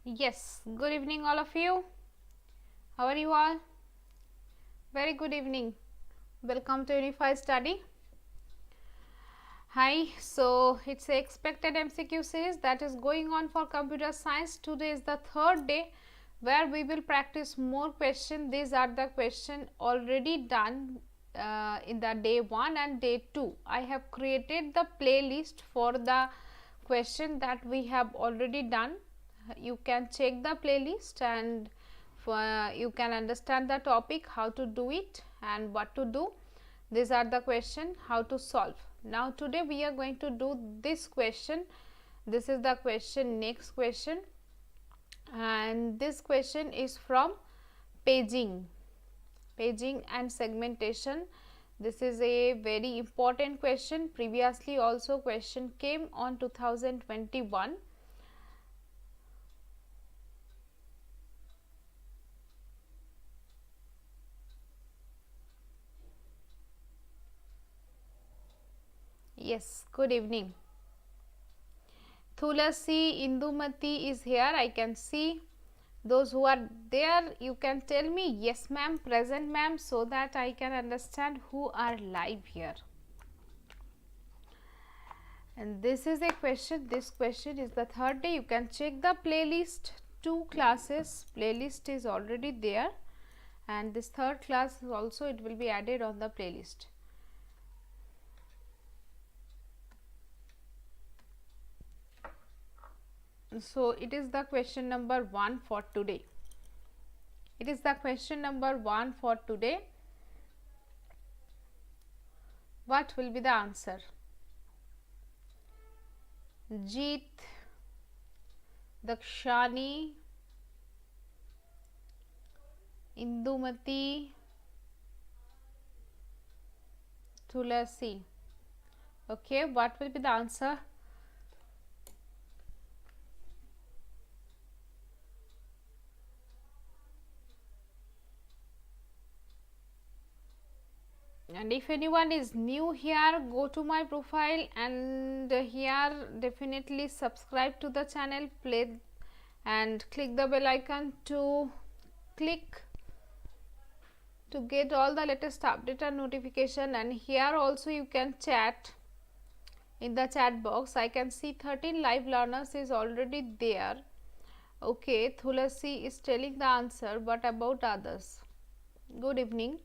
Yes, good evening all of you. How are you all? Very good evening. Welcome to Unified Study. Hi, so it's a expected MCQ series that is going on for computer science. Today is the third day where we will practice more questions. These are the questions already done in the day 1 and day 2. I have created the playlist for the question that we have already done. You can check the playlist and you can understand the topic, how to do it and what to do. These are the question how to solve. Now today we are going to do this question. This is the question, next question, and this question is from paging and segmentation. This is a very important question. Previously also question came on 2021. Yes, good evening. Tulasi Indumati is here. I can see those who are there. You can tell me yes ma'am, present ma'am, so that I can understand who are live here. And this is a question. This question is the third day. You can check the playlist. 2 classes playlist is already there, and this third class also it will be added on the playlist. So it is the question number 1 for today. It is the question number 1 for today. What will be the answer? Jeet, Dakshani, Indumati, Tulasi. Okay, what will be the answer? And if anyone is new here, go to my profile and here definitely subscribe to the channel, play and click the bell icon to get all the latest update and notification. And here also you can chat in the chat box. I can see 13 live learners is already there. Okay, Thulasi is telling the answer, but about others? Good evening.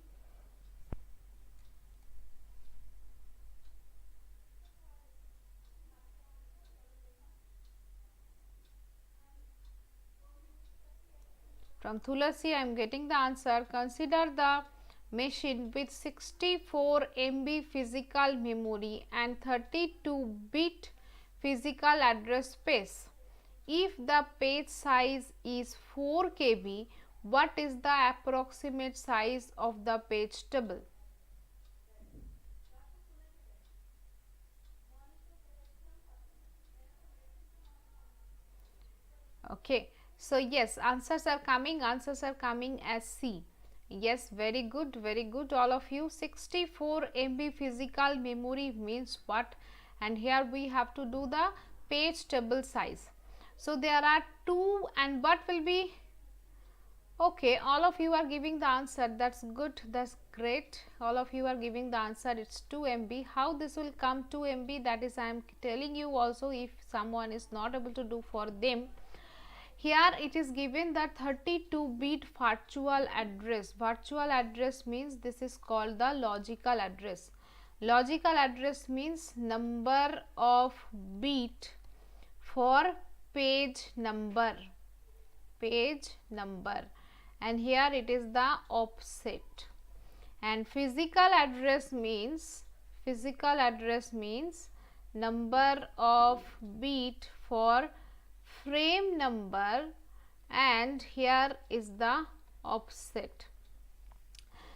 From Thulasi, I am getting the answer. Consider the machine with 64 MB physical memory and 32-bit physical address space. If the page size is 4 KB, what is the approximate size of the page table? Okay. So yes, answers are coming as C. Yes, very good all of you. 64 MB physical memory means what? And here we have to do the page table size. So there are 2, and what will be? Okay, all of you are giving the answer. That's good, that's great. All of you are giving the answer. It's 2 MB. How this will come 2 MB? That is, I am telling you also, if someone is not able to do for them. Here it is given that 32-bit virtual address. Virtual address means this is called the logical address. Logical address means number of bit for page number. And here it is the offset. And physical address means number of bit for frame number, and here is the offset.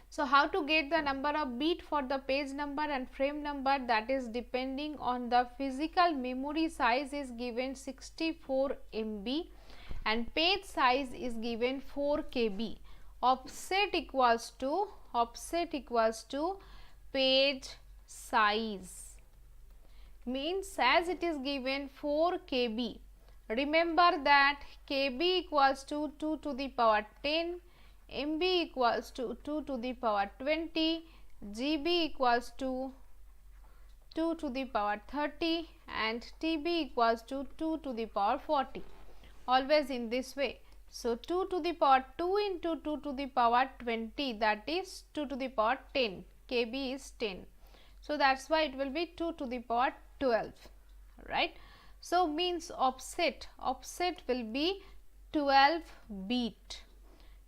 So how to get the number of bit for the page number and frame number? That is depending on the physical memory size is given 64 MB and page size is given 4 KB. Offset equals to page size, means as it is given 4 KB, Remember that KB equals to 2 to the power 10, MB equals to 2 to the power 20, GB equals to 2 to the power 30 and TB equals to 2 to the power 40. Always in this way. So, 2 to the power 2 into 2 to the power 20, that is 2 to the power 10, KB is 10. So, that is why it will be 2 to the power 12, right. So, means offset will be 12 bit.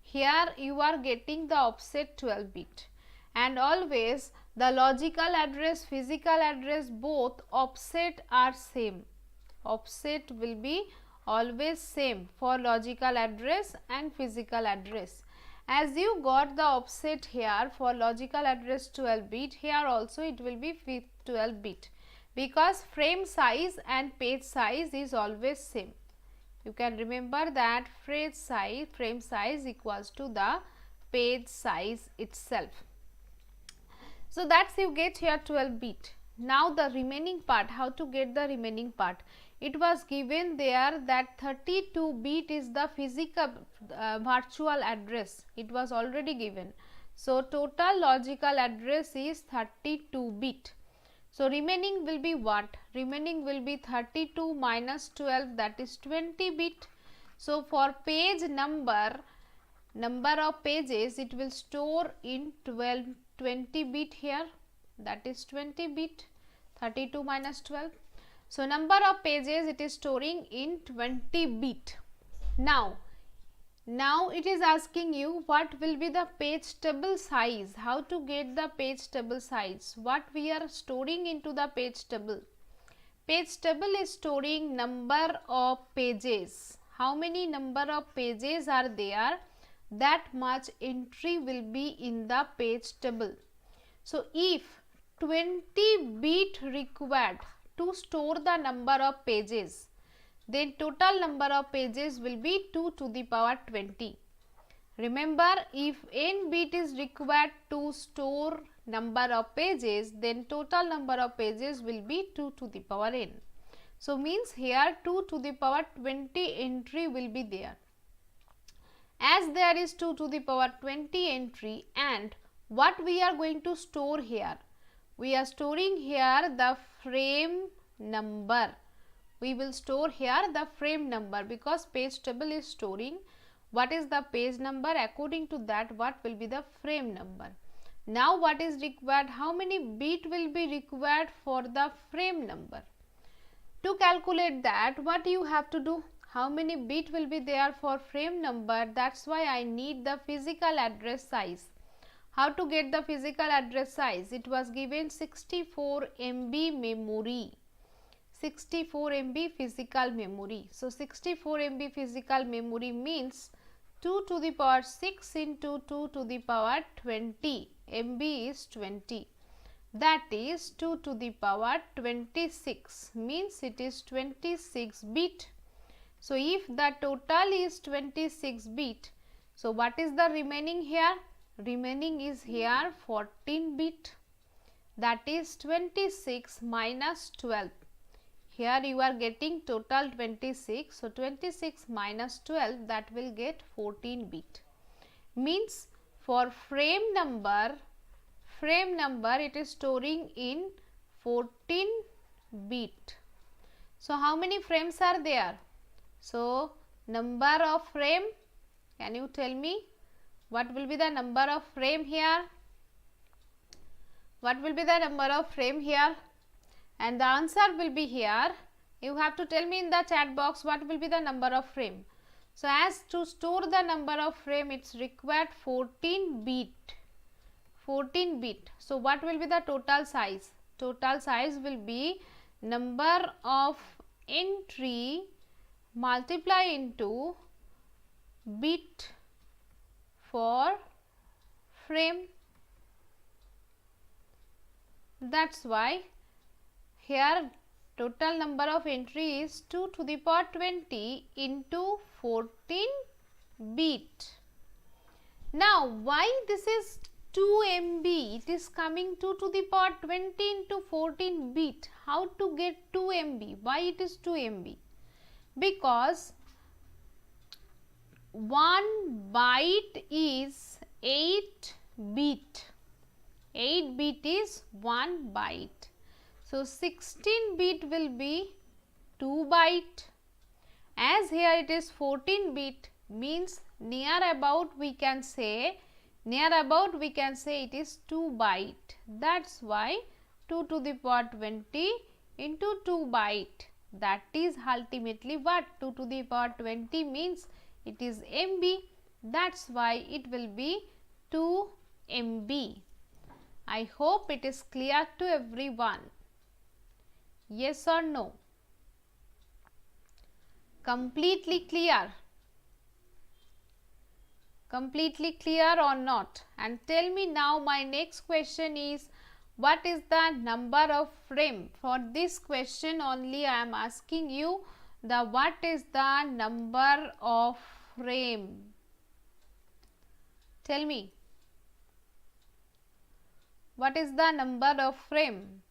Here you are getting the offset 12 bit, and always the logical address, physical address, both offset are same. Offset will be always same for logical address and physical address. As you got the offset here for logical address 12 bit, here also it will be 12 bit, because frame size and page size is always same. You can remember that frame size equals to the page size itself. So, that's you get here 12 bit. Now, the remaining part, how to get the remaining part? It was given there that 32 bit is the physical virtual address. It was already given. So, total logical address is 32 bit. So, remaining will be what? Remaining will be 32 minus 12, that is 20 bit. So, for page number of pages, it will store in 20 bit here, that is 20 bit, 32 minus 12. So, number of pages it is storing in 20 bit. Now it is asking you what will be the page table size, how to get the page table size, what we are storing into the page table. Page table is storing number of pages. How many number of pages are there, that much entry will be in the page table. So, if 20 bit required to store the number of pages, then total number of pages will be 2 to the power 20. Remember, if n bit is required to store number of pages, then total number of pages will be 2 to the power n. So, means here 2 to the power 20 entry will be there. As there is 2 to the power 20 entry, and what we are going to store here? We are storing here the frame number. We will store here the frame number, because page table is storing what is the page number, according to that what will be the frame number. Now, what is required? How many bit will be required for the frame number? To calculate that, what you have to do? How many bit will be there for frame number? That's why I need the physical address size. How to get the physical address size? It was given 64 MB memory. 64 MB physical memory. So, 64 MB physical memory means 2 to the power 6 into 2 to the power 20. MB is 20. That is 2 to the power 26, means it is 26 bit. So, if the total is 26 bit, so what is the remaining here? Remaining is here 14 bit, that is 26 minus 12. Here you are getting total 26. So, 26 minus 12, that will get 14 bit. Means for frame number it is storing in 14 bit. So, how many frames are there? So, number of frame, can you tell me what will be the number of frame here? What will be the number of frame here? And the answer will be here. You have to tell me in the chat box what will be the number of frame. So, as to store the number of frame, it's required 14 bit. 14 bit. So, what will be the total size? Total size will be number of entry multiply into bit for frame. That's why here total number of entry is 2 to the power 20 into 14 bit. Now, why this is 2 MB? It is coming 2 to the power 20 into 14 bit. How to get 2 MB? Why it is 2 MB? because 1 byte is 8 bit. 8 bit is 1 byte. So 16 bit will be 2 byte. As here it is 14 bit, means near about we can say it is 2 byte. That's why 2 to the power 20 into 2 byte. That is ultimately what? 2 to the power 20 means it is MB. That's why it will be 2 MB. I hope it is clear to everyone. Yes or no? Completely clear? Completely clear or not? And tell me now, my next question is, what is the number of frame? For this question only I am asking you what is the number of frame? Tell me, what is the number of frame?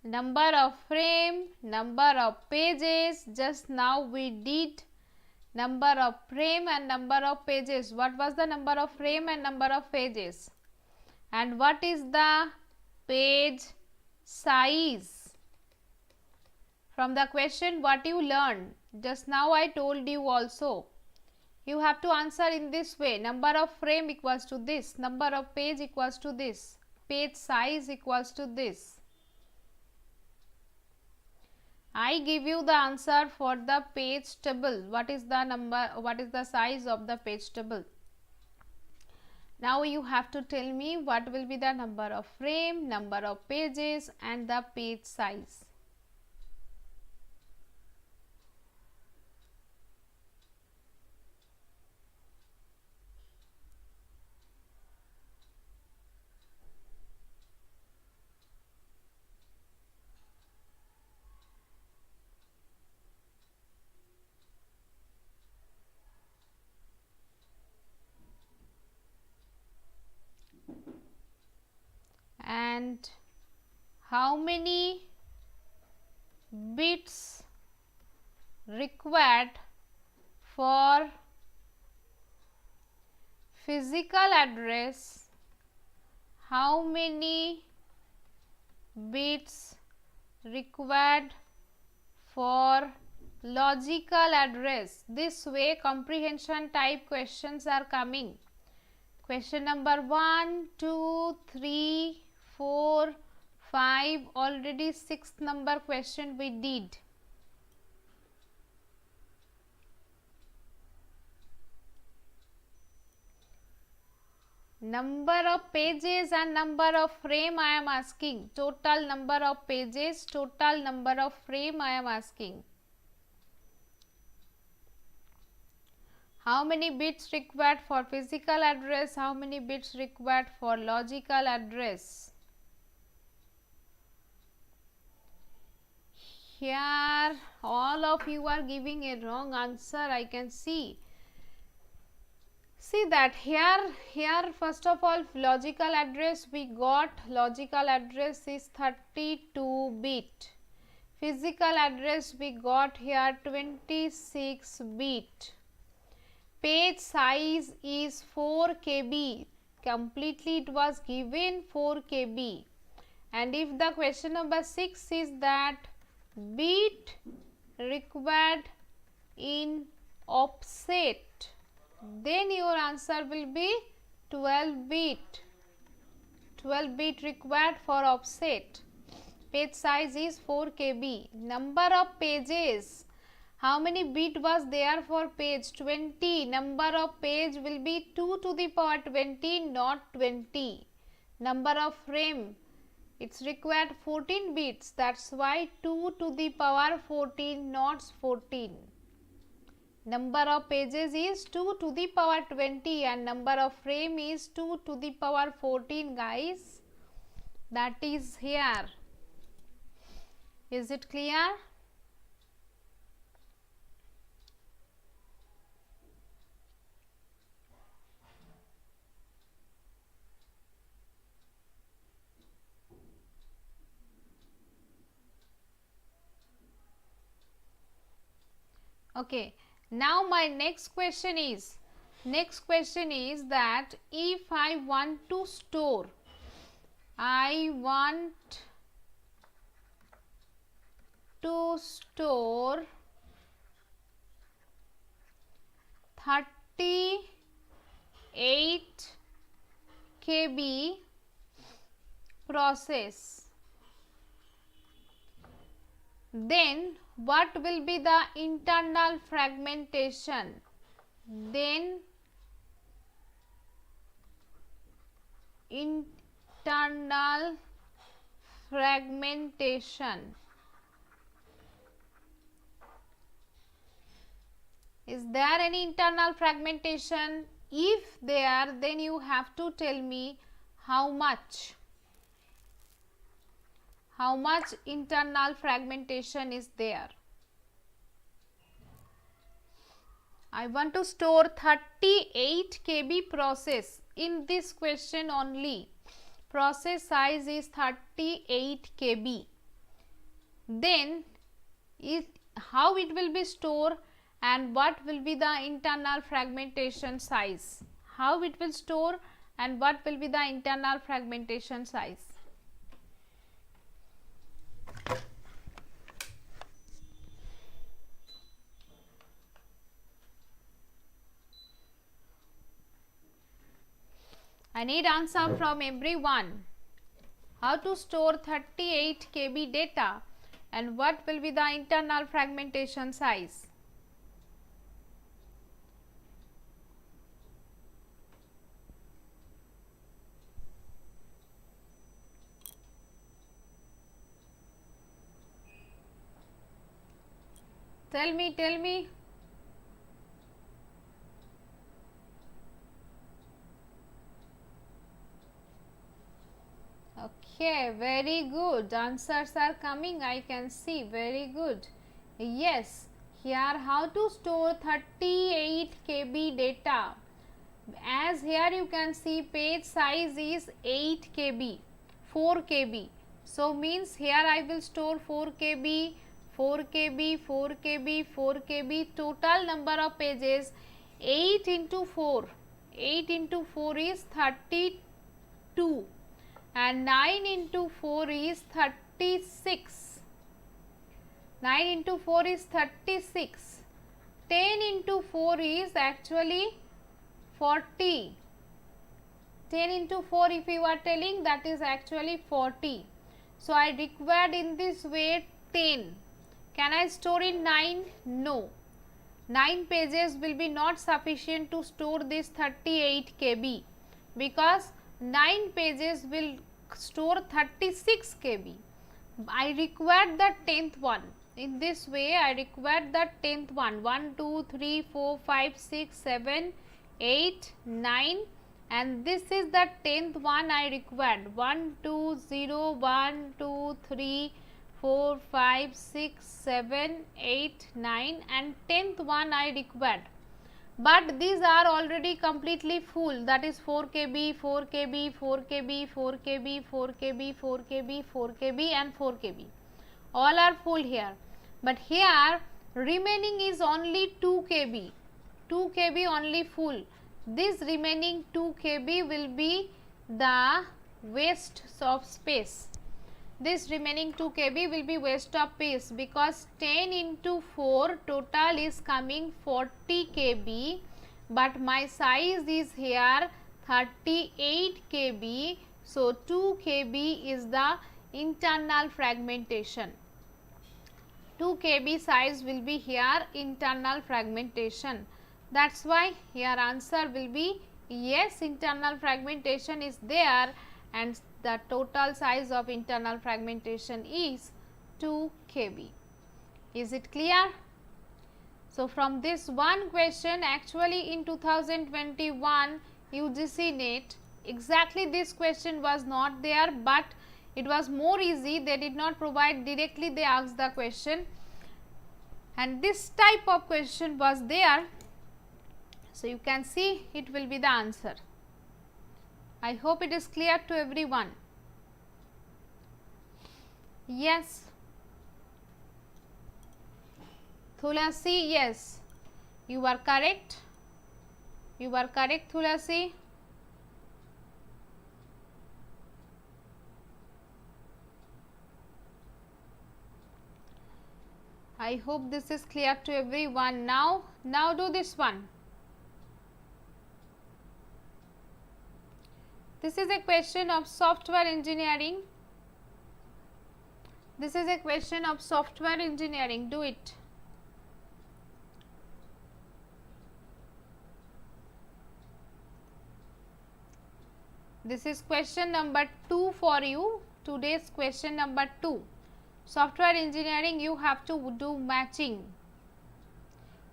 Number of frame, number of pages. Just now we did number of frame and number of pages. What was the number of frame and number of pages? And what is the page size? From the question what you learned, just now I told you also. You have to answer in this way. Number of frame equals to this. Number of page equals to this. Page size equals to this. I give you the answer for the page table. What is the number? What is the size of the page table? Now you have to tell me what will be the number of frame, number of pages and the page size. And how many bits required for physical address? How many bits required for logical address? This way comprehension type questions are coming. Question number 1, 2, 3, 4, 5, already 6th number question we did. Number of pages and number of frame I am asking. Total number of pages, total number of frame I am asking. How many bits required for physical address? How many bits required for logical address? Here all of you are giving a wrong answer, I can see. See that here first of all logical address we got, logical address is 32 bit. Physical address we got here 26 bit. Page size is 4 KB. Completely it was given 4 KB. And if the question number 6 is that bit required in offset, then your answer will be 12 bit. 12 bit required for offset. Page size is 4 KB. Number of pages. How many bit was there for page? 20. Number of page will be 2 to the power 20, not 20. Number of frame, it's required 14 bits. That's why 2 to the power 14, not 14. Number of pages is 2 to the power 20 and number of frame is 2 to the power 14, guys. That is here. Is it clear? Okay, now my next question is that if I want to store 38 KB process, then what will be the internal fragmentation? Then internal fragmentation. Is there any internal fragmentation? If there, then you have to tell me how much internal fragmentation is there. I want to store 38 KB process. In this question only, process size is 38 KB. Then how it will be stored and what will be the internal fragmentation size? How it will store and what will be the internal fragmentation size? I need answer from everyone. How to store 38 KB data and what will be the internal fragmentation size? Tell me. Okay, very good. Answers are coming. I can see. Very good. Yes, here how to store 38 KB data. As here you can see page size is 8 KB, 4 KB. So means here I will store 4 KB, 4 KB, 4 KB, 4 KB. Total number of pages 8 into 4. 8 into 4 is 32 and 9 into 4 is 36. 9 into 4 is 36. 10 into 4 is actually 40. 10 into 4 if you are telling, that is actually 40. So I required in this way 10. Can I store in 9? No. 9 pages will be not sufficient to store this 38 KB because 9 pages will store 36 KB. I required the 10th one. In this way I required the 10th one. 1, 2, 3, 4, 5, 6, 7, 8, 9 and this is the 10th one I required. 1, 2, 0, 1, 2, 3, 4, 5, 6, 7, 8, 9 and 10th one I required. But these are already completely full, that is 4 KB, 4 KB, 4 KB, 4 KB, 4 KB, 4 KB, 4 KB and 4 KB. All are full here. But here remaining is only 2 KB. 2 KB only full. This remaining 2 KB will be the waste of space. This remaining 2 KB will be waste of space because 10 into 4 total is coming 40 KB but my size is here 38 KB. So 2 KB is the internal fragmentation. 2 KB size will be here internal fragmentation. That's why here answer will be yes, internal fragmentation is there and the total size of internal fragmentation is 2 KB. Is it clear? So from this one question, actually in 2021 UGC NET exactly this question was not there, but it was more easy. They did not provide directly, they asked the question and this type of question was there. So you can see it will be the answer. I hope it is clear to everyone. Yes. Tulasi, yes, you are correct. You are correct, Tulasi. I hope this is clear to everyone. Now do this one. This is a question of software engineering. This is a question of software engineering. Do it. This is question number 2 for you. Today's question number 2. Software engineering, you have to do matching.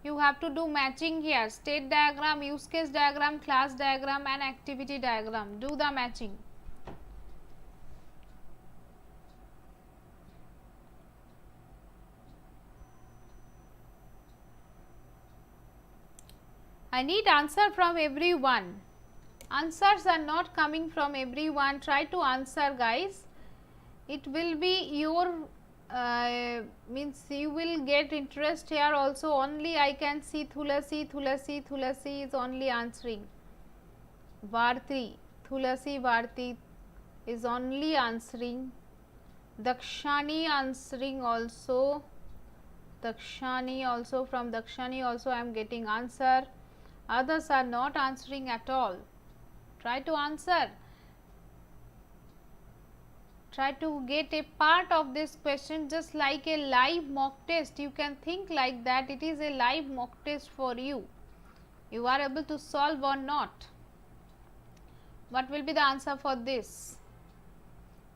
You have to do matching here. State diagram, use case diagram, class diagram and activity diagram. Do the matching. I need answer from everyone. Answers are not coming from everyone. Try to answer, guys. It will be your means you will get interest here also. Only I can see Thulasi is only answering. Bharti, Thulasi Bharti is only answering. Dakshani answering also. Dakshani also, from Dakshani also I am getting answer. Others are not answering at all. Try to answer. Try to get a part of this question, just like a live mock test. You can think like that. It is a live mock test for you. You are able to solve or not. What will be the answer for this?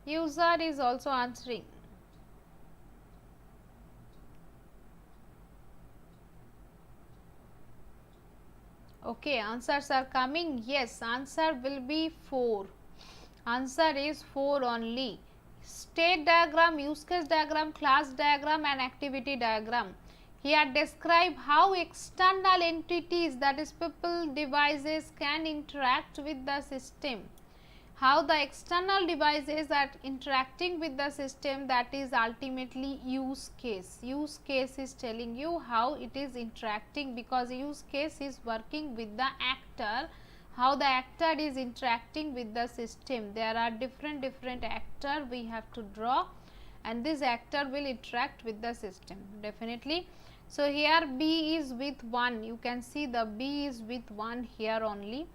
User is also answering. Okay, answers are coming. Yes, answer will be 4. Answer is 4 only. State diagram, use case diagram, class diagram and activity diagram. Here describe how external entities, that is people, devices, can interact with the system. How the external devices are interacting with the system, that is ultimately use case. Use case is telling you how it is interacting, because use case is working with the actor. How the actor is interacting with the system. There are different actor we have to draw, and this actor will interact with the system definitely. So here B is with 1. You can see the B is with 1 here only.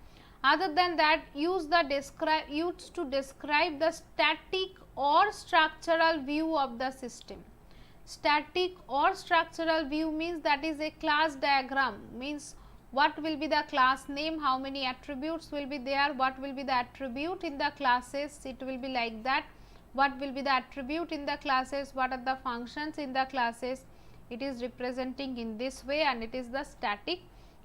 Other than that, use to describe the static or structural view of the system. Static or structural view means that is a class diagram, means what will be the class name, how many attributes will be there, what will be the attribute in the classes, it will be like that. What will be the attribute in the classes, what are the functions in the classes, it is representing in this way, and it is the static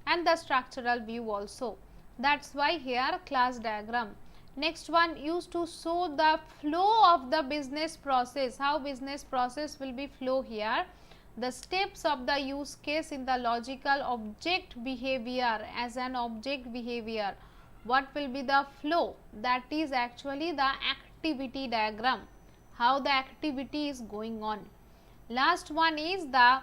and the structural view also. That is why here class diagram. Next one, used to show the flow of the business process, how business process will be flow here. The steps of the use case in the logical object behavior, as an object behavior. What will be the flow? That is actually the activity diagram, how the activity is going on. Last one is the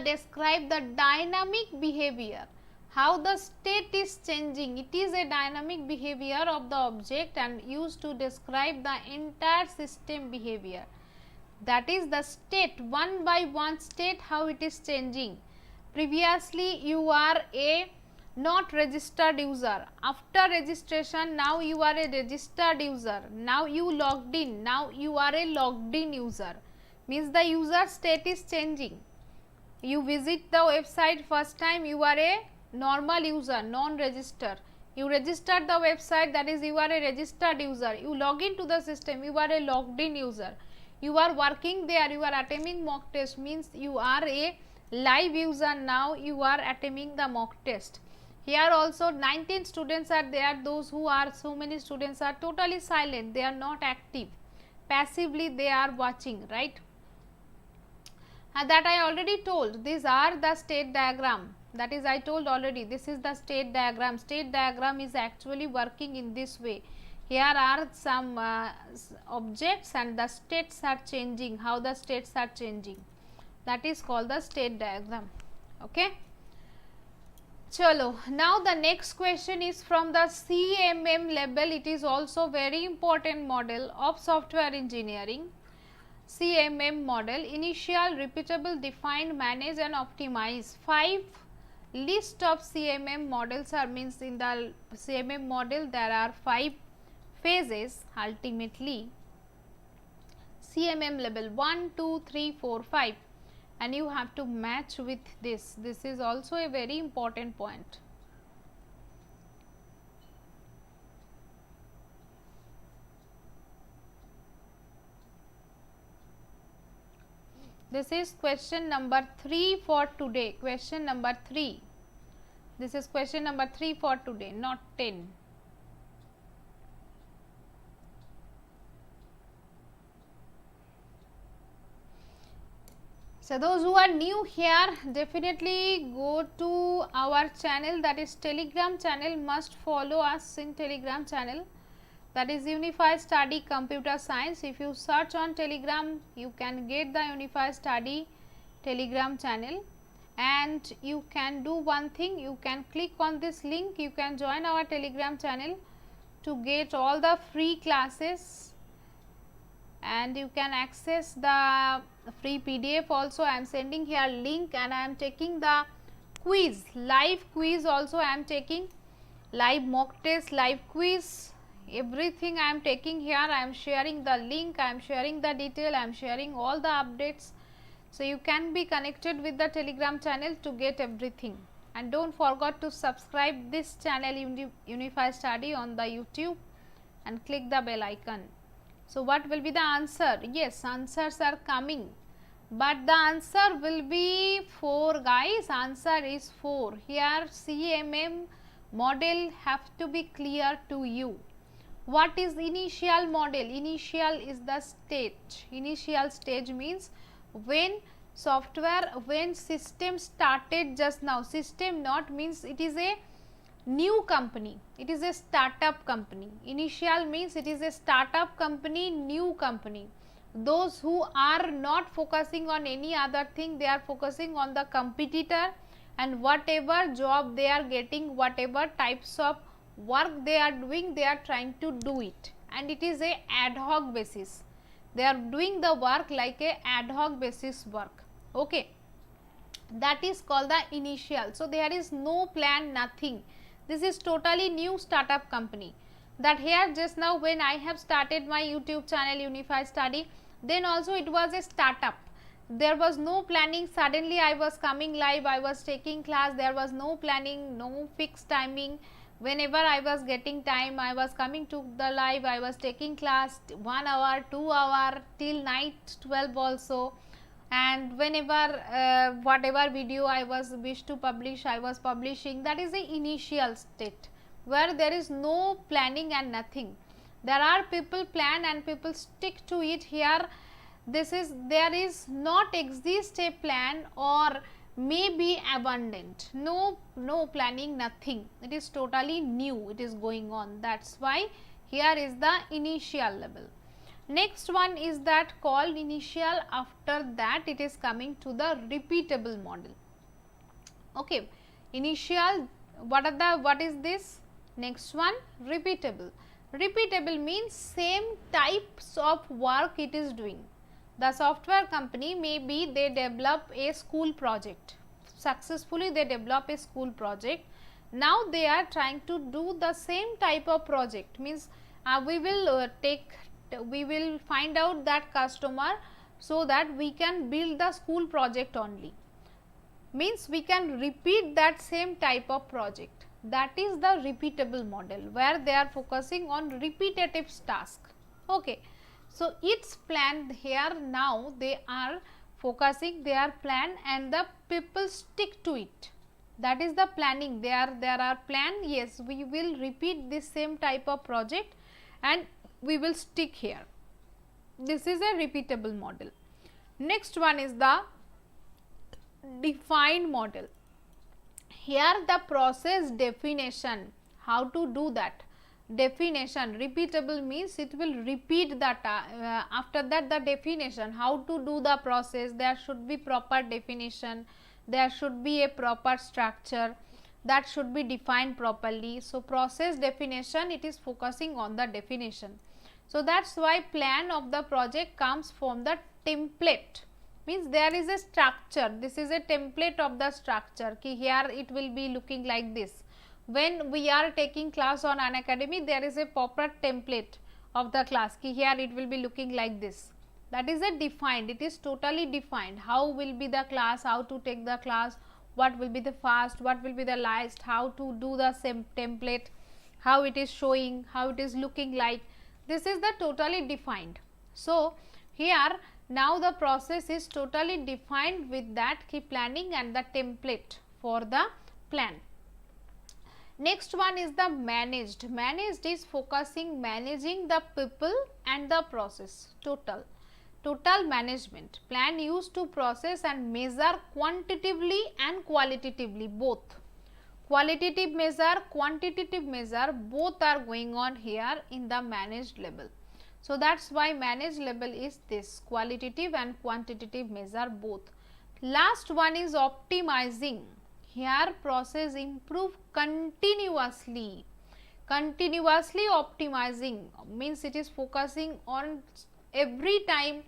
describe the dynamic behavior, how the state is changing. It is a dynamic behavior of the object and used to describe the entire system behavior. That is the state, one by one state, how it is changing. Previously you are a not registered user. After registration, now you are a registered user. Now you logged in. Now you are a logged in user. Means the user state is changing. You visit the website first time, you are a normal user, non-registered. You registered the website, that is you are a registered user. You log into the system, you are a logged in user. You are working there, you are attempting mock test, means you are a live user. Now you are attempting the mock test. Here also 19 students are there. Those who are, so many students are totally silent, they are not active, passively they are watching, right? And that I already told. These are the state diagram, that is I told already, this is the state diagram. State diagram is actually working in this way. Here are some objects and the states are changing, how the states are changing. that is called the state diagram. Okay. Chalo, now the next question is from the CMM level. It is also very important model of software engineering. CMM model: initial, repeatable, define, manage and optimize. 5 list of CMM models are means in the CMM model there are 5 phases ultimately. CMM level 1, 2, 3, 4, 5, and you have to match with this. This is also a very important point. This is question number 3 for today. Question number 3. This is question number 3 for today, not 10. So those who are new here, definitely go to our channel, that is Telegram channel. Must follow us in Telegram channel, that is Unified Study Computer Science. If you search on Telegram, you can get the Unified Study Telegram channel, and you can do one thing, you can click on this link, you can join our Telegram channel to get all the free classes, and you can access the free PDF also. I am sending here link, and I am taking the quiz, live quiz also. I am taking live mock test, live quiz, everything I am taking here. I am sharing the link, I am sharing the detail, I am sharing all the updates. So you can be connected with the Telegram channel to get everything. And don't forget to subscribe this channel Unified Study on the YouTube and click the bell icon. So what will be the answer? Yes, answers are coming, but the answer will be 4, guys. Answer is 4. Here CMM model have to be clear to you. What is initial model? Initial is the stage. Initial stage means when software, when system started just now. System not means it is a new company, it is a startup company. Initial means it is a startup company, new company. Those who are not focusing on any other thing, they are focusing on the competitor, and whatever job they are getting, whatever types of work they are doing, they are trying to do it, and it is a ad hoc basis. They are doing the work like a ad hoc basis work. Okay, that is called the initial. So there is no plan, nothing. This is totally new startup company. That here just now when I have started my YouTube channel Unified Study, then also it was a startup. There was no planning. Suddenly I was coming live, I was taking class. There was no planning, no fixed timing. Whenever I was getting time, I was coming to the live, I was taking class 1 hour, 2 hour till night 12 also. And whenever whatever video I was wish to publish, I was publishing. That is the initial state where there is no planning and nothing. There are people plan and people stick to it. Here this is, there is not exist a plan or may be abundant. No planning, nothing. It is totally new, it is going on. That's why here is the initial level. Next one is that called initial. After that it is coming to the repeatable model. Okay, initial, what is this? Next one, repeatable. Repeatable means same types of work it is doing. The software company, maybe they develop a school project, successfully they develop a school project. Now they are trying to do the same type of project, means we will find out that customer, so that we can build the school project only. Means we can repeat that same type of project. That is the repeatable model, where they are focusing on repetitive task. Okay. So its plan here, now they are focusing their plan and the people stick to it. That is the planning. There are plan, yes, we will repeat this same type of project and we will stick here. This is a repeatable model. Next one is the defined model. Here the process definition, how to do that. definition. Repeatable means it will repeat the after that the definition, how to do the process. There should be proper definition, there should be a proper structure that should be defined properly. So, process definition, it is focusing on the definition. So, that is why plan of the project comes from the template, means there is a structure. This is a template of the structure, ki here it will be looking like this. When we are taking class on Unacademy, there is a proper template of the class, ki here it will be looking like this. That is a defined, it is totally defined, how will be the class, how to take the class, what will be the first, what will be the last, how to do the same template, how it is showing, how it is looking like. This is the totally defined. So, here now the process is totally defined with that key planning and the template for the plan. Next one is the managed. Managed is focusing, managing the people and the process, total management. Plan used to process and measure quantitatively and qualitatively, both. Qualitative measure, quantitative measure, both are going on here in the managed level. So, that is why managed level is this, qualitative and quantitative measure both. Last one is optimizing. Here process improve continuously. Continuously optimizing means it is focusing on every time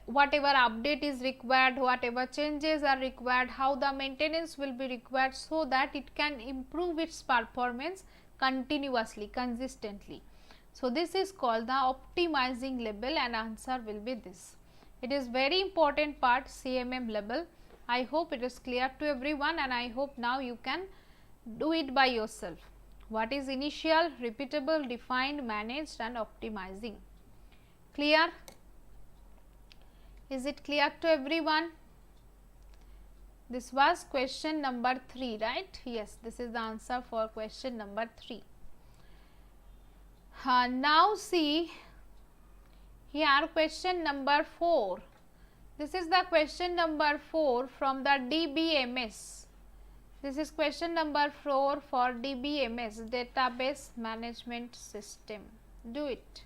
whatever update is required, whatever changes are required, how the maintenance will be required, so that it can improve its performance continuously, consistently. So, this is called the optimizing level and answer will be this. It is very important part, CMM level. I hope it is clear to everyone, and I hope now you can do it by yourself. What is initial, repeatable, defined, managed and optimizing? Clear? Is it clear to everyone? This was question number 3, right? Yes, this is the answer for question number 3. Now see here question number 4. This is the question number 4 from the DBMS. This is question number 4 for DBMS, Database Management System. Do it.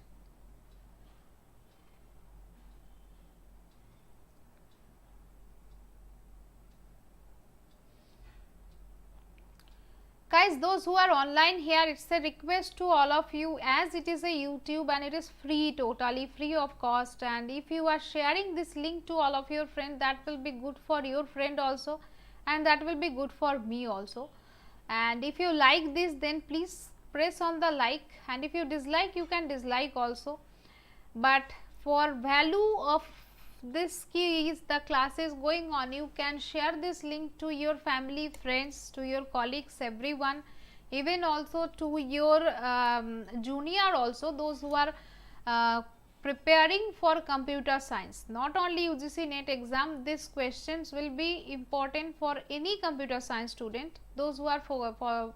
Guys, those who are online here, it's a request to all of you, as it is a YouTube and it is free, totally free of cost, and if you are sharing this link to all of your friends, that will be good for your friend also, and that will be good for me also. And if you like this, then please press on the like, and if you dislike, you can dislike also. But for value of this key is the class is going on, you can share this link to your family, friends, to your colleagues, everyone, even also to your junior also, those who are preparing for computer science. Not only UGC NET exam, these questions will be important for any computer science student, those who are for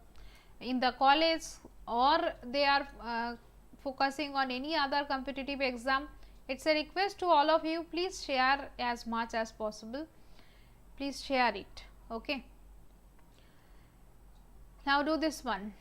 in the college or they are focusing on any other competitive exam. It's a request to all of you, please share as much as possible, please share it. Okay. Now do this one.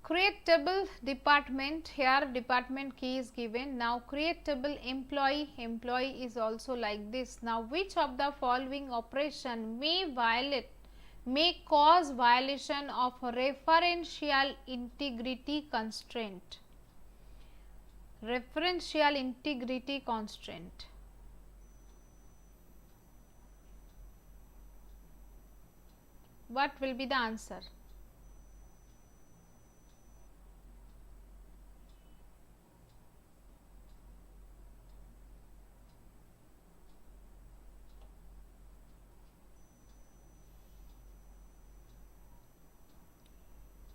Create table department, here department key is given. Now create table employee, employee is also like this. Now which of the following operation may cause violation of referential integrity constraint? Referential integrity constraint. What will be the answer?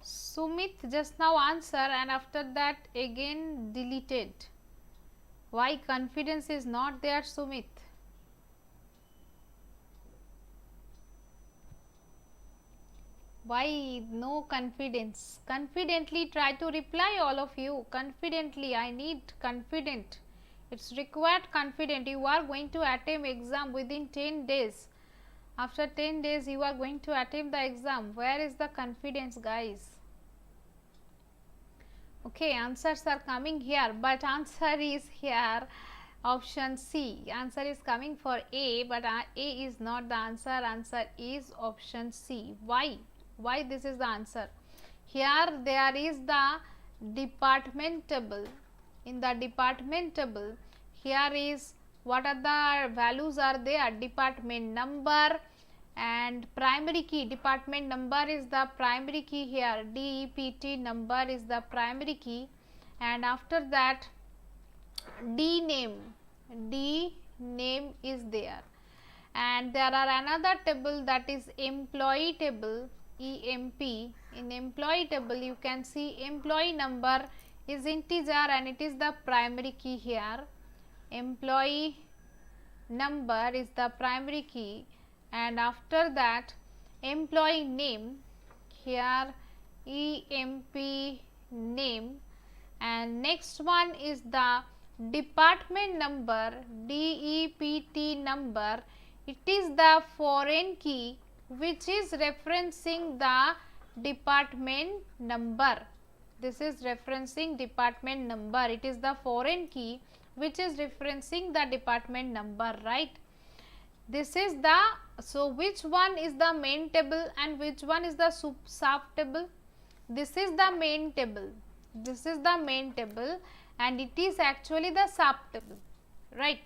Sumit just now answer and after that again deleted. Why confidence is not there, Sumit? Why no confidence? Confidently try to reply, all of you. Confidently, I need confident. It's required confident. You are going to attempt exam within 10 days. After 10 days you are going to attempt the exam. Where is the confidence, guys? Okay, answers are coming here, but answer is here option C. Answer is coming for A, but A is not the answer. Answer is option C. Why? Why this is the answer? Here there is the departmentable. In the departmentable, here is what are the values are there? Department number and primary key. Department number is the primary key here. DEPT number is the primary key, and after that D name is there, and there are another table, that is employee table, EMP. In employee table you can see employee number is integer and it is the primary key here. Employee number is the primary key, and after that employee name, here EMP name, and next one is the department number, DEPT number. It is the foreign key which is referencing the department number. This is referencing department number. It is the foreign key which is referencing the department number, right? This is the, so which one is the main table and which one is the sub table? This is the main table. This is the main table and it is actually the sub table, right?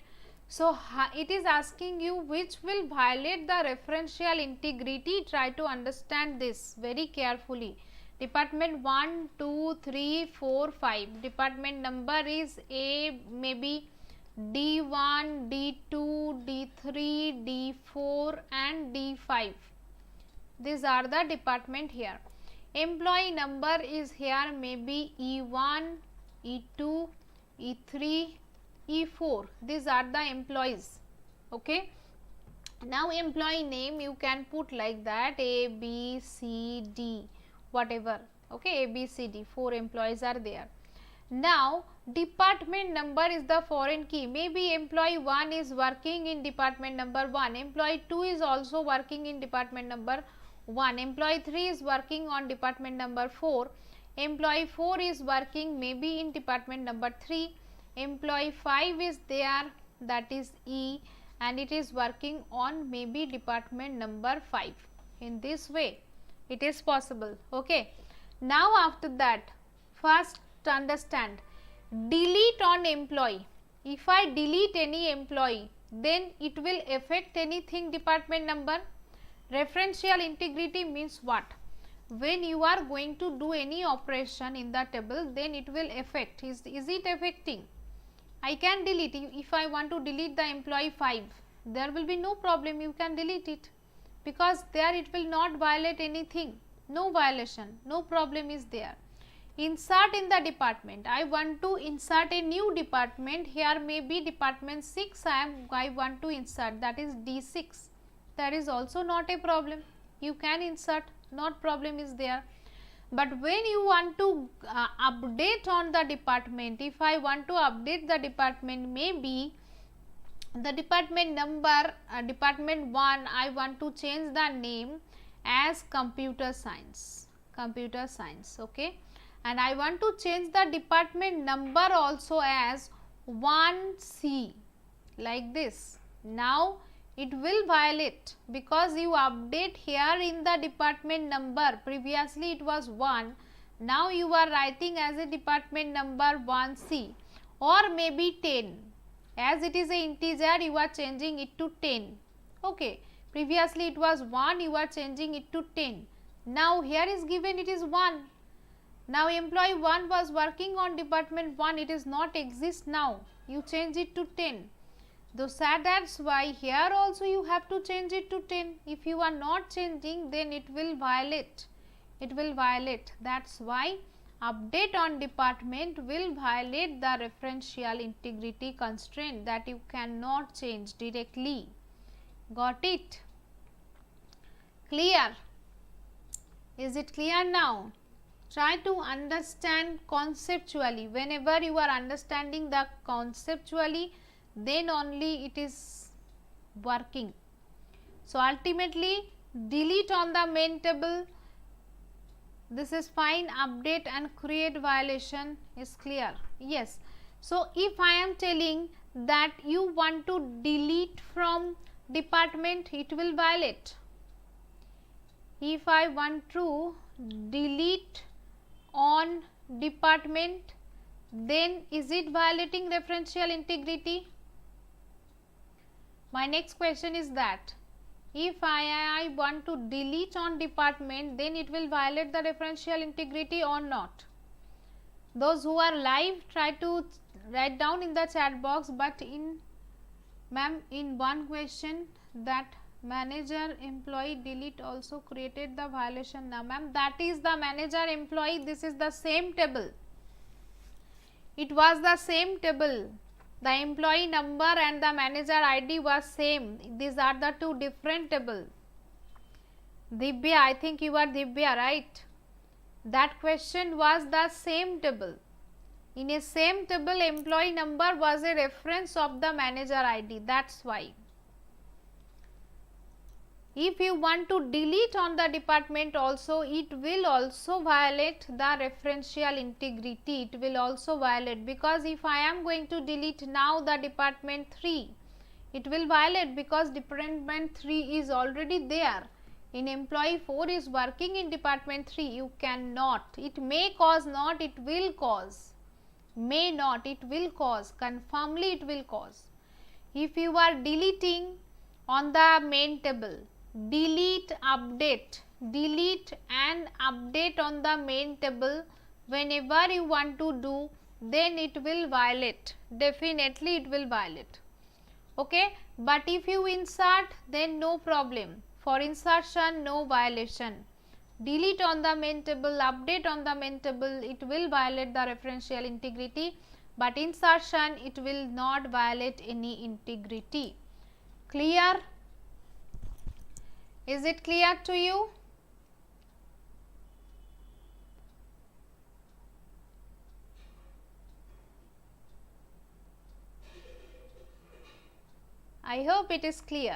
So it is asking you which will violate the referential integrity. Try to understand this very carefully. Department 1, 2, 3, 4, 5. Department number is A, maybe D1, D2, D3, D4 and D5. These are the department here. Employee number is here, maybe E1, E2, E3, E4. These are the employees. Okay. Now employee name you can put like that, A, B, C, D, whatever. Okay, A, B, C, D. 4 employees are there. Now department number is the foreign key. Maybe employee 1 is working in department number 1. Employee 2 is also working in department number 1. Employee 3 is working on department number 4. Employee 4 is working maybe in department number 3. Employee 5 is there, that is E, and it is working on maybe department number 5. In this way it is possible. Okay. Now after that, first understand, delete on employee. If I delete any employee, then it will affect anything department number. Referential integrity means what? When you are going to do any operation in the table, then it will affect. Is it affecting? I can delete. If I want to delete the employee 5, there will be no problem, you can delete it, because there it will not violate anything, no violation, no problem is there. Insert in the department, I want to insert a new department, here may be department 6, I want to insert, that is D6, that is also not a problem, you can insert, not problem is there. But when you want to update on the department, if I want to update the department, maybe the department number, department 1, I want to change the name as computer science, okay, and I want to change the department number also as 1C, like this. Now it will violate, because you update here in the department number, previously it was 1, now you are writing as a department number 1C, or maybe 10, as it is a integer you are changing it to 10. Okay, previously it was 1, you are changing it to 10. Now here is given it is 1. Now employee 1 was working on department 1, it is not exist now, you change it to 10. So that's why here also you have to change it to 10. If you are not changing, then it will violate. It will violate. That's why update on department will violate the referential integrity constraint, that you cannot change directly. Got it? Clear? Is it clear now? Try to understand conceptually. Whenever you are understanding the conceptually, then only it is working. So ultimately delete on the main table, this is fine. Update and create violation is clear. Yes. So if I am telling that you want to delete from department, it will violate. If I want to delete on department, then is it violating referential integrity? My next question is that if I want to delete on department, then it will violate the referential integrity or not? Those who are live, try to write down in the chat box. But in one question, that manager employee delete also created the violation. Now ma'am, that is the manager employee, this is the same table. It was the same table. The employee number and the manager ID was same. These are the two different tables. Divya, I think you are Divya, right? That question was the same table. In a same table, employee number was a reference of the manager ID. That's why. If you want to delete on the department also, it will also violate the referential integrity. It will also violate, because if I am going to delete now the department 3, it will violate, because department 3 is already there. In employee 4 is working in department 3, you cannot. It may cause, not it will cause. May not, it will cause. Confirmly it will cause. If you are deleting on the main table, delete, update, delete and update on the main table whenever you want to do, then it will violate. Definitely it will violate. Okay, but if you insert, then no problem. For insertion, no violation. Delete on the main table, update on the main table, it will violate the referential integrity, but insertion, it will not violate any integrity. Clear? Is it clear to you? I hope it is clear.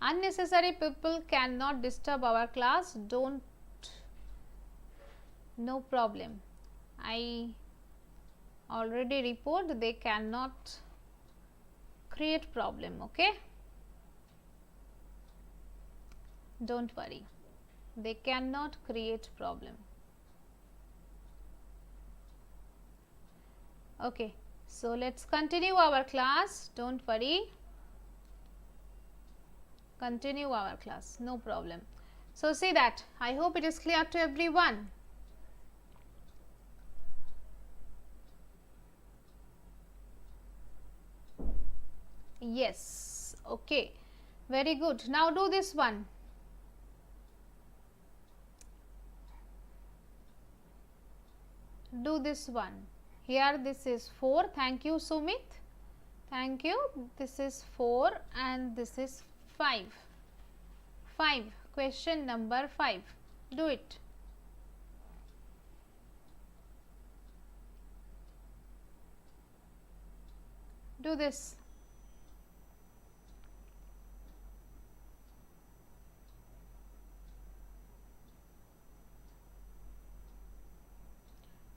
Unnecessary people cannot disturb our class. Don't, no problem. I already report they cannot create problem. Okay, don't worry, they cannot create problem. Okay, so let's continue our class. Don't worry, continue our class, no problem. So see that, I hope it is clear to everyone. Yes, okay, very good. Now do this one. Do this one. Here this is 4. Thank you, Sumit. Thank you. This is 4 and this is 5. 5. Question number 5. Do it. Do this.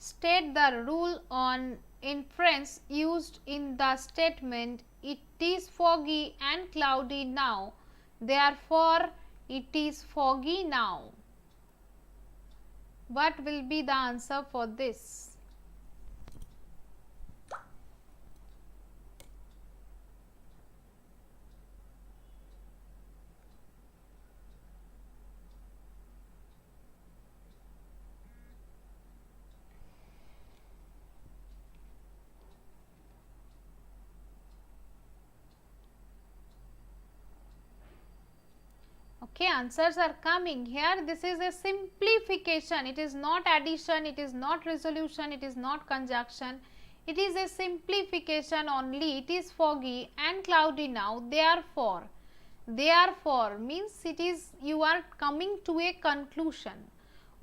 State the rule on inference used in the statement, it is foggy and cloudy now, therefore it is foggy now. What will be the answer for this? Okay, answers are coming here. This is a simplification. It is not addition, it is not resolution, it is not conjunction. It is a simplification only. It is foggy and cloudy now, therefore. Therefore means it is, you are coming to a conclusion.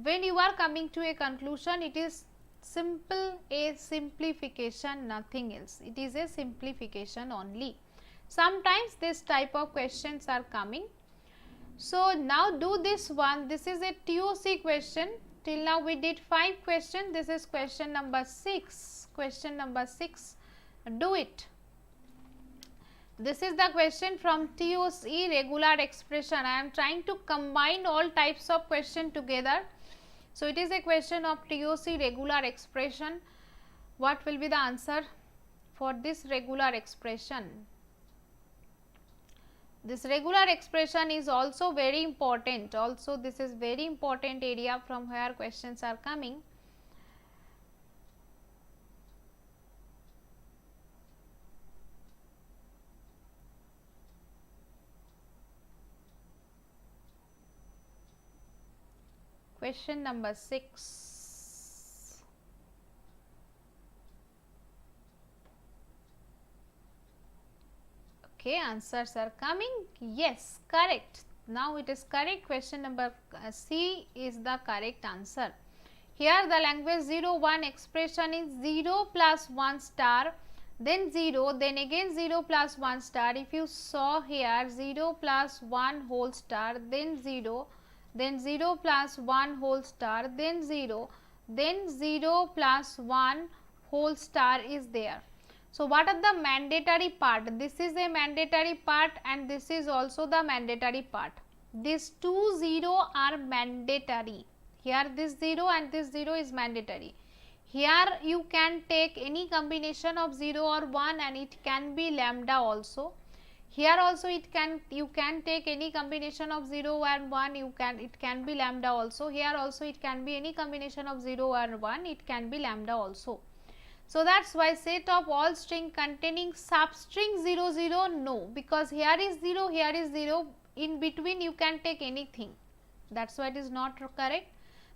When you are coming to a conclusion, it is simple, a simplification, nothing else. It is a simplification only. Sometimes this type of questions are coming. So now do this one. This is a TOC question. Till now we did 5 questions. This is question number 6. Question number 6. Do it. This is the question from TOC regular expression. I am trying to combine all types of question together. So it is a question of TOC regular expression. What will be the answer for this regular expression? This regular expression is also very important. Also, this is very important area from where questions are coming. Question number 6. Okay, answers are coming. Yes, correct. Now it is correct. Question number C is the correct answer. Here the language 0 1 expression is 0 plus 1 star, then 0, then again 0 plus 1 star. If you saw here 0 plus 1 whole star, then 0, then 0 plus 1 whole star, then 0, then 0 plus 1 whole star is there. So what are the mandatory part? This is a mandatory part and this is also the mandatory part. These two 0 are mandatory. Here this 0 and this 0 is mandatory. Here you can take any combination of 0 or 1 and it can be lambda also. Here also you can take any combination of 0 and 1, it can be lambda also. Here also it can be any combination of 0 and 1, it can be lambda also. So that's why set of all string containing substring 0 0, no, because here is 0, here is 0, in between you can take anything. That's why it is not correct.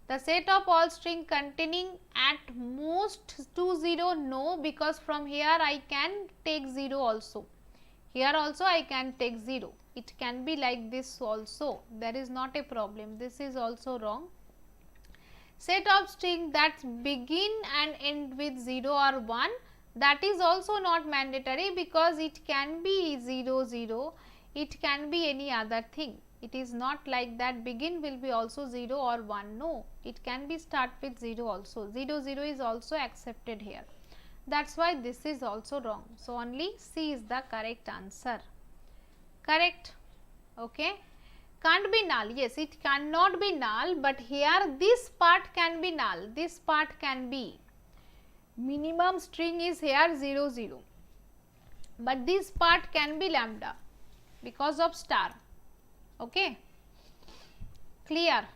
The set of all string containing at most 2 0, no, because from here I can take 0 also. Here also I can take 0. It can be like this also. There is not a problem. This is also wrong. Set of string that begin and end with 0 or 1, that is also not mandatory because it can be 0 0, it can be any other thing. It is not like that begin will be also 0 or 1, no, it can be start with 0 also. 0 0 is also accepted here. That's why this is also wrong. So only C is the correct answer. Correct? Okay. Can't be null. Yes, it cannot be null, but here this part can be null. This part can be. Minimum string is here 0 0, but this part can be lambda because of star. Okay. Clear?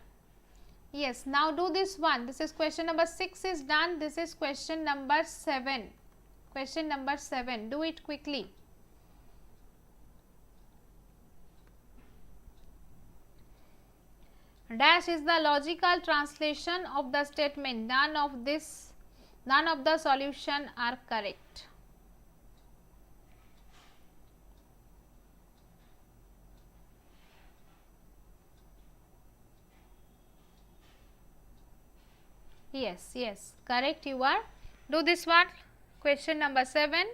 Yes. Now do this one. This is question number 6 is done. This is question number 7. Question number 7. Do it quickly. Dash is the logical translation of the statement. None of the solution are correct. Yes, yes, correct you are. Do this one. Question number 7.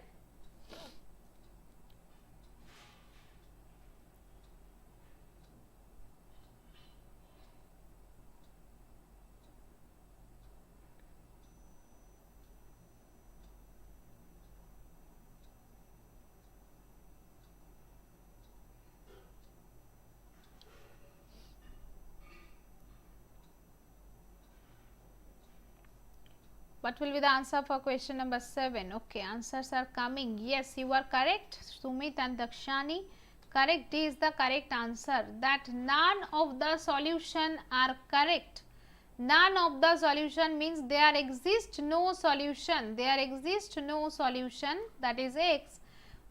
What will be the answer for question number 7? Okay, answers are coming. Yes, you are correct. Sumit and Dakshani. Correct. D is the correct answer. That none of the solution are correct. None of the solution means there exists no solution. There exists no solution, that is X,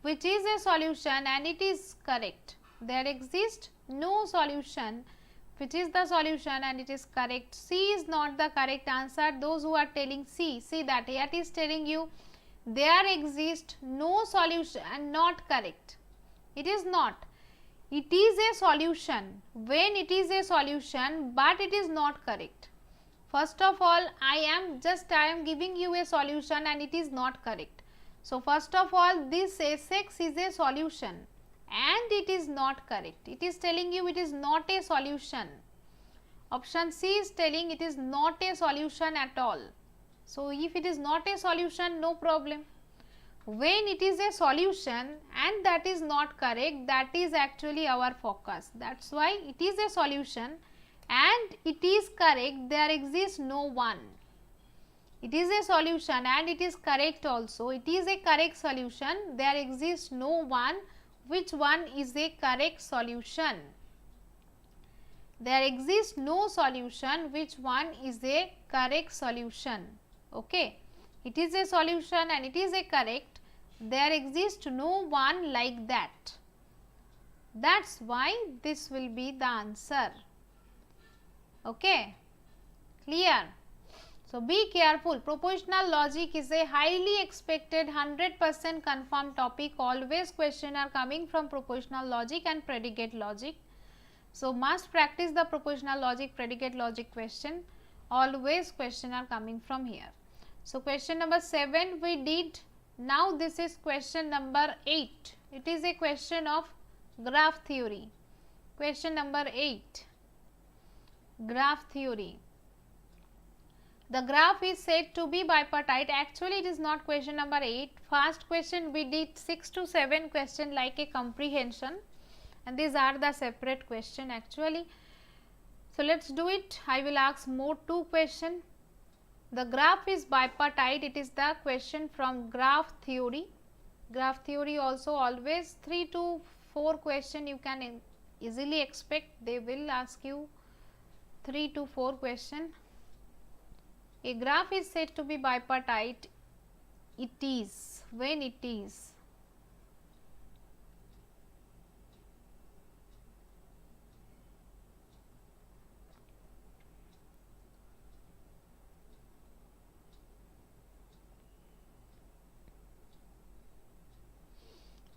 which is a solution and it is correct. There exists no solution which is the solution and it is correct. C is not the correct answer. Those who are telling C, see that here it is telling you there exists no solution and not correct. It is not. It is a solution when it is a solution, but it is not correct. First of all, I am giving you a solution and it is not correct. So, first of all, this Sx is a solution and it is not correct. It is telling you it is not a solution. Option C is telling it is not a solution at all. So, if it is not a solution, no problem. When it is a solution and that is not correct, that is actually our focus. That is why it is a solution and it is correct, there exists no one. It is a solution and it is correct also. It is a correct solution, there exists no one. Which one is a correct solution? There exists no solution. Which one is a correct solution? Okay. It is a solution and it is a correct. There exists no one like that. That is why this will be the answer. Okay. Clear? So, be careful. Propositional logic is a highly expected 100% confirmed topic. Always question are coming from propositional logic and predicate logic. So, must practice the propositional logic, predicate logic question. Always question are coming from here. So, question number 7 we did. Now, this is question number 8. It is a question of graph theory. Question number 8. Graph theory. The graph is said to be bipartite. Actually, it is not question number 8. First question we did 6 to 7 question like a comprehension, and these are the separate question actually. So, let us do it. I will ask more 2 question. The graph is bipartite. It is the question from graph theory. Graph theory also always 3 to 4 question you can easily expect. They will ask you 3 to 4 question. A graph is said to be bipartite. It is when it is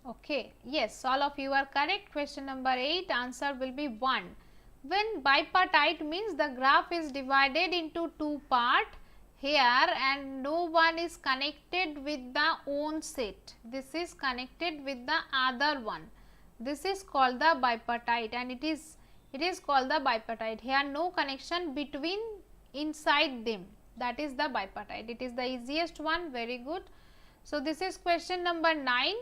okay. Yes, all of you are correct. Question number 8, answer will be 1. When bipartite means the graph is divided into 2 parts here and no one is connected with the own set. This is connected with the other one. This is called the bipartite and it is called the bipartite. Here no connection between inside them. That is the bipartite. It is the easiest one. Very good. So, this is question number 9.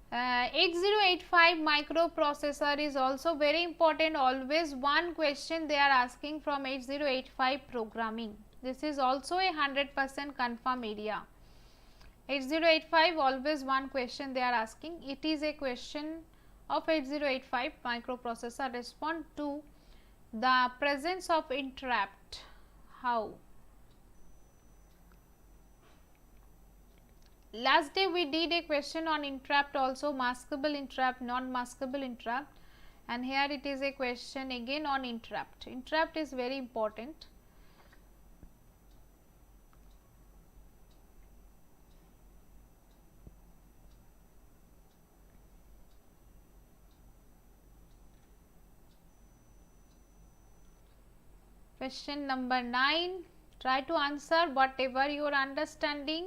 8085 microprocessor is also very important. Always one question they are asking from 8085 programming. This is also a 100% confirm area. 8085 always one question they are asking. It is a question of 8085 microprocessor. Respond to the presence of interrupt. How? Last day we did a question on interrupt also, maskable interrupt, non-maskable interrupt, and here it is a question again on interrupt. Interrupt is very important. Question number 9, try to answer whatever your understanding.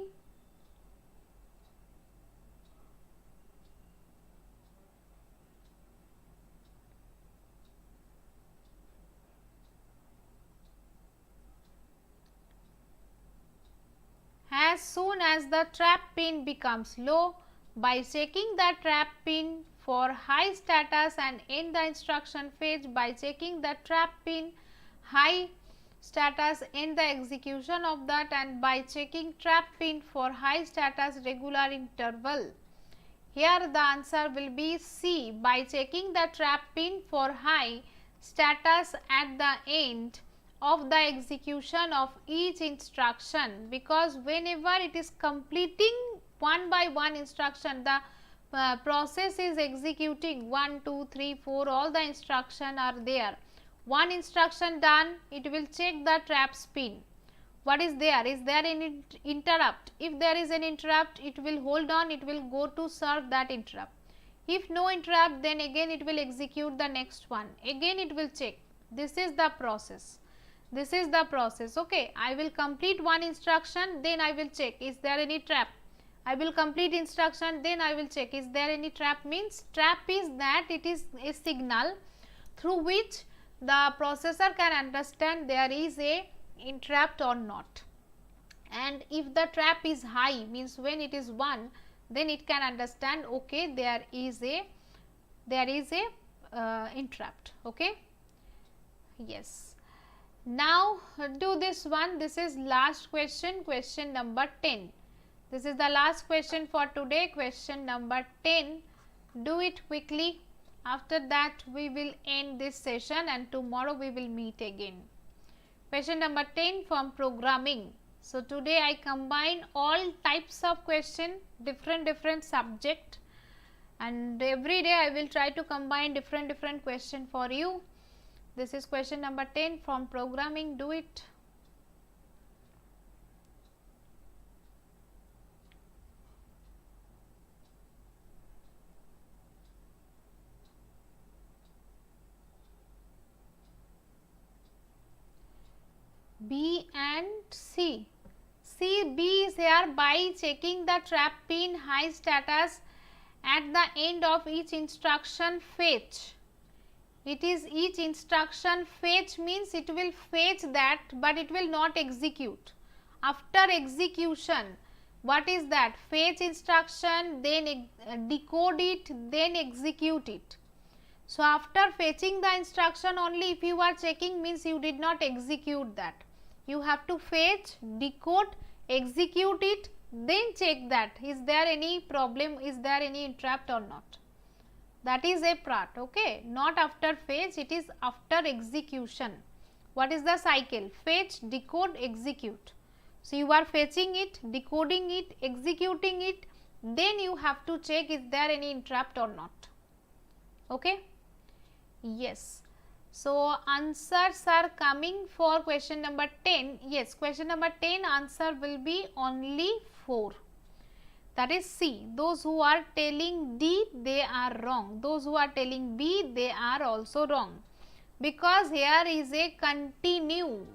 As soon as the trap pin becomes low, by checking the trap pin for high status and end the instruction phase, by checking the trap pin high status end the execution of that, and by checking trap pin for high status regular interval. Here the answer will be C, by checking the trap pin for high status at the end of the execution of each instruction, because whenever it is completing one by one instruction, the process is executing 1, 2, 3, 4, all the instruction are there. One instruction done, it will check the trap pin. What is there? Is there any interrupt? If there is an interrupt, it will hold on, it will go to serve that interrupt. If no interrupt, then again it will execute the next one. Again it will check. This is the process. This is the process. Okay, I will complete one instruction, then I will check is there any trap. I will complete instruction, then I will check is there any trap. Means trap is that it is a signal through which the processor can understand there is a interrupt or not. And if the trap is high, means when it is 1, then it can understand okay there is a interrupt. Okay. Yes. Now do this one. This is last question, question number 10. This is the last question for today, question number 10. Do it quickly. After that we will end this session and tomorrow we will meet again. Question number 10 from programming. So today I combine all types of question, different subject, and every day I will try to combine different question for you. This is question number 10 from programming. Do it. B and C. See, B is here by checking the trap pin high status at the end of each instruction fetch. It is each instruction fetch means it will fetch that, but it will not execute. After execution, what is that? Fetch instruction, then decode it, then execute it. So after fetching the instruction only if you are checking means you did not execute that. You have to fetch, decode, execute it, then check that is there any problem, is there any interrupt or not. That is a part, okay. Not after fetch, it is after execution. What is the cycle? Fetch, decode, execute. So you are fetching it, decoding it, executing it, then you have to check is there any interrupt or not. Okay. Yes. So answers are coming for question number 10. Yes, question number 10 answer will be only 4. That is C. Those who are telling D, they are wrong. Those who are telling B, they are also wrong. Because here is a continue.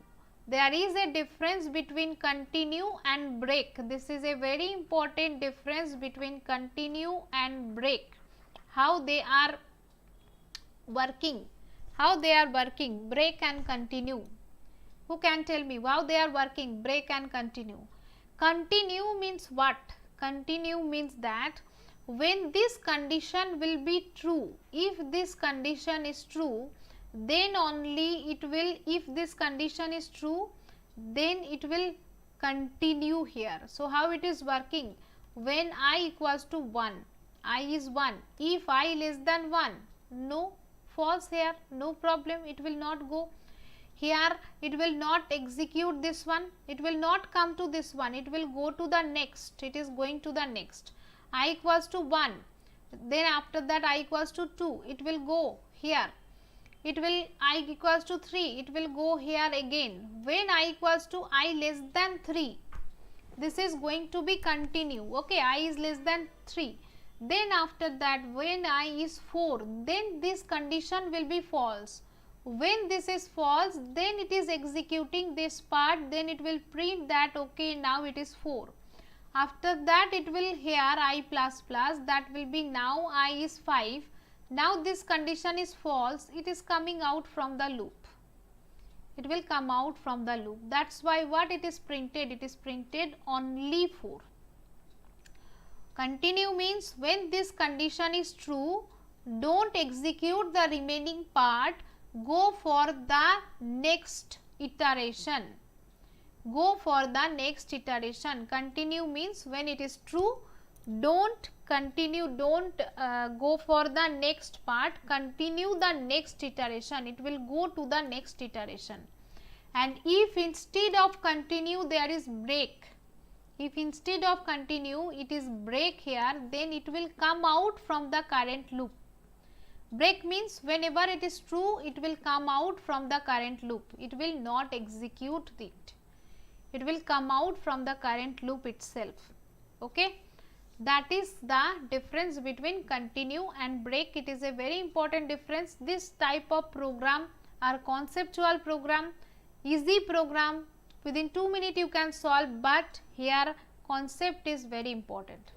There is a difference between continue and break. This is a very important difference between continue and break. How they are working. How they are working, break and continue. Who can tell me how they are working, break and continue? Continue means what? Continue means that when this condition will be true, if this condition is true, then only it will, if this condition is true, then it will continue here. So how it is working? When I equals to 1, I is 1. If I less than 1, no, false here, no problem, it will not go. Here it will not execute this one, it will not come to this one, it will go to the next, it is going to the next. I equals to 1, then after that I equals to 2, it will go here. It will I equals to 3, it will go here again. When I equals to I less than 3, this is going to be continue, okay, I is less than 3. Then after that when I is 4, then this condition will be false. When this is false, then it is executing this part, then it will print that okay now it is 4. After that it will here I plus plus, that will be now I is 5. Now this condition is false, it is coming out from the loop. It will come out from the loop. That's why what it is printed? It is printed only 4. Continue means when this condition is true, don't execute the remaining part, go for the next iteration. Go for the next iteration. Continue means when it is true, don't continue, don't go for the next part, continue the next iteration, it will go to the next iteration. And if instead of continue there is break, if instead of continue it is break here, then it will come out from the current loop. Break means whenever it is true, it will come out from the current loop. It will not execute it. It will come out from the current loop itself. Okay. That is the difference between continue and break. It is a very important difference. This type of program are conceptual program, easy program. Within 2 minutes you can solve, but here concept is very important.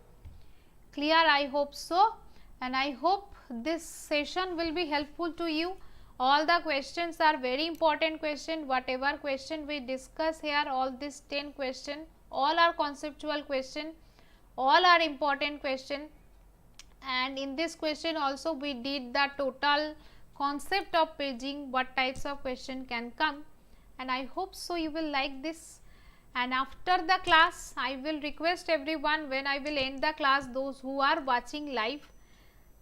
Clear? I hope so, and I hope this session will be helpful to you. All the questions are very important question. Whatever question we discuss here, all these 10 question, all are conceptual question, all are important question, and in this question also we did the total concept of paging, what types of question can come, and I hope so you will like this. And after the class, I will request everyone, when I will end the class, those who are watching live,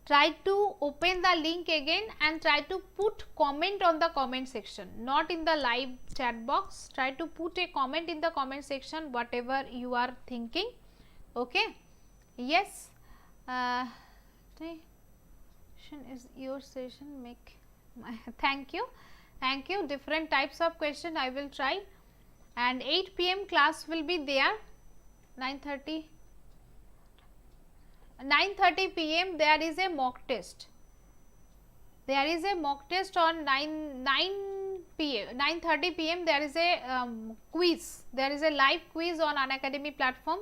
try to open the link again and try to put comment on the comment section, not in the live chat box. Try to put a comment in the comment section, whatever you are thinking. Okay? Yes. Is your session make my thank you. Different types of question I will try, and 8 p.m. class will be there. 9:30 p.m. there is a mock test. There is a mock test on 9:30 p.m. there is a quiz. There is a live quiz on Unacademy platform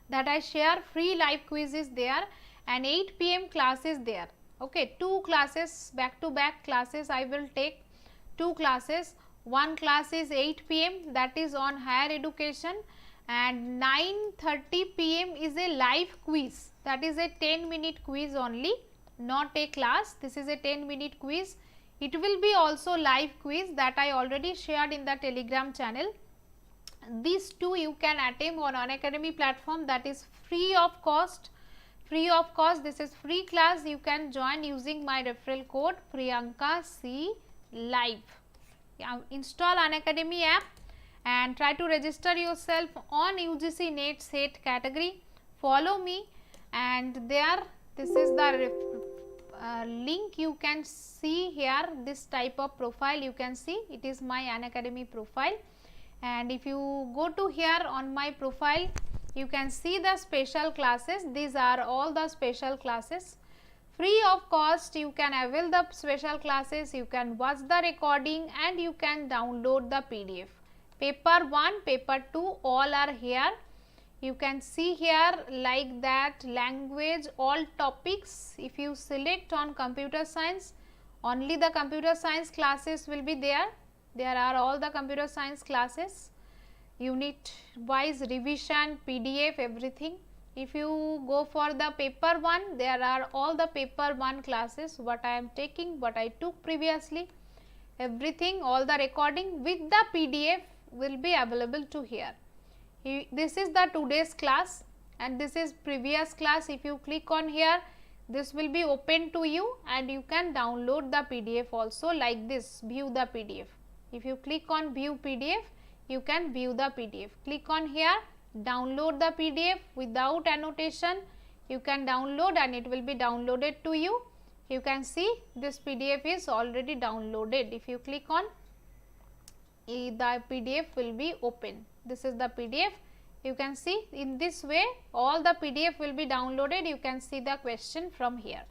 that I share. Free live quiz is there, and 8 p.m. class is there. Okay, 2 classes, back to back classes I will take. 2 classes. One class is 8 p.m. that is on higher education, and 9:30 p.m. is a live quiz. That is a 10-minute quiz only, not a class. This is a 10-minute quiz. It will be also live quiz that I already shared in the Telegram channel. These 2 you can attempt on Unacademy platform, that is free of cost. This is free class. You can join using my referral code Priyanka C Live. Install Unacademy app and try to register yourself on UGC NET SET category. Follow me, and there, this is the link. You can see here this type of profile. You can see it is my Unacademy profile, and if you go to here on my profile, you can see the special classes. These are all the special classes. Free of cost, you can avail the special classes, you can watch the recording, and you can download the PDF. Paper 1, paper 2 all are here. You can see here like that, language, all topics. If you select on computer science, only the computer science classes will be there. There are all the computer science classes, unit wise revision, PDF, everything. If you go for the paper 1, there are all the paper 1 classes, what I am taking, what I took previously, everything, all the recording with the PDF will be available to here. This is the today's class, and this is previous class. If you click on here, this will be open to you, and you can download the PDF also like this, view the PDF. If you click on view PDF, you can view the PDF. Click on here, download the PDF without annotation. You can download, and it will be downloaded to you. You can see this PDF is already downloaded. If you click on, the PDF will be open. This is the PDF. You can see in this way all the PDF will be downloaded. You can see the question from here.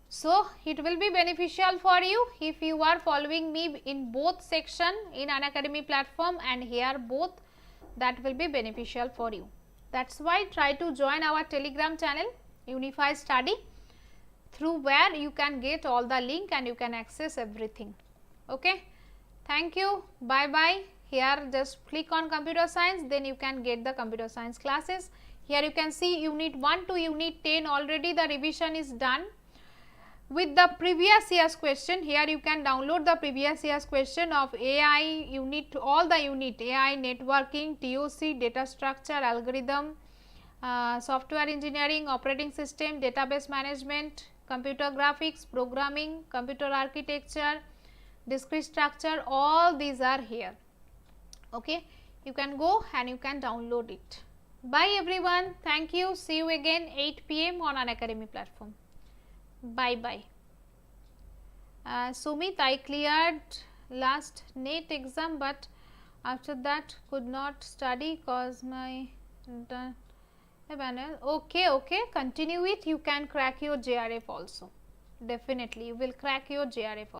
So, it will be beneficial for you if you are following me in both section in Unacademy platform and here both. That will be beneficial for you. That is why try to join our Telegram channel Unify Study, through where you can get all the link and you can access everything. Okay. Thank you. Bye bye. Here just click on computer science, then you can get the computer science classes. Here you can see unit 1 to unit 10 already the revision is done with the previous year's question. Here you can download the previous year's question of AI unit, all the unit, AI, networking, TOC, data structure, algorithm, software engineering, operating system, database management, computer graphics, programming, computer architecture, discrete structure, all these are here. Okay, you can go and you can download it. Bye everyone. Thank you. See you again 8 p.m. on Unacademy platform. Bye bye. Sumit, I cleared last NET exam, but after that could not study cause my okay, continue it. You can crack your JRF also. Definitely you will crack your JRF also.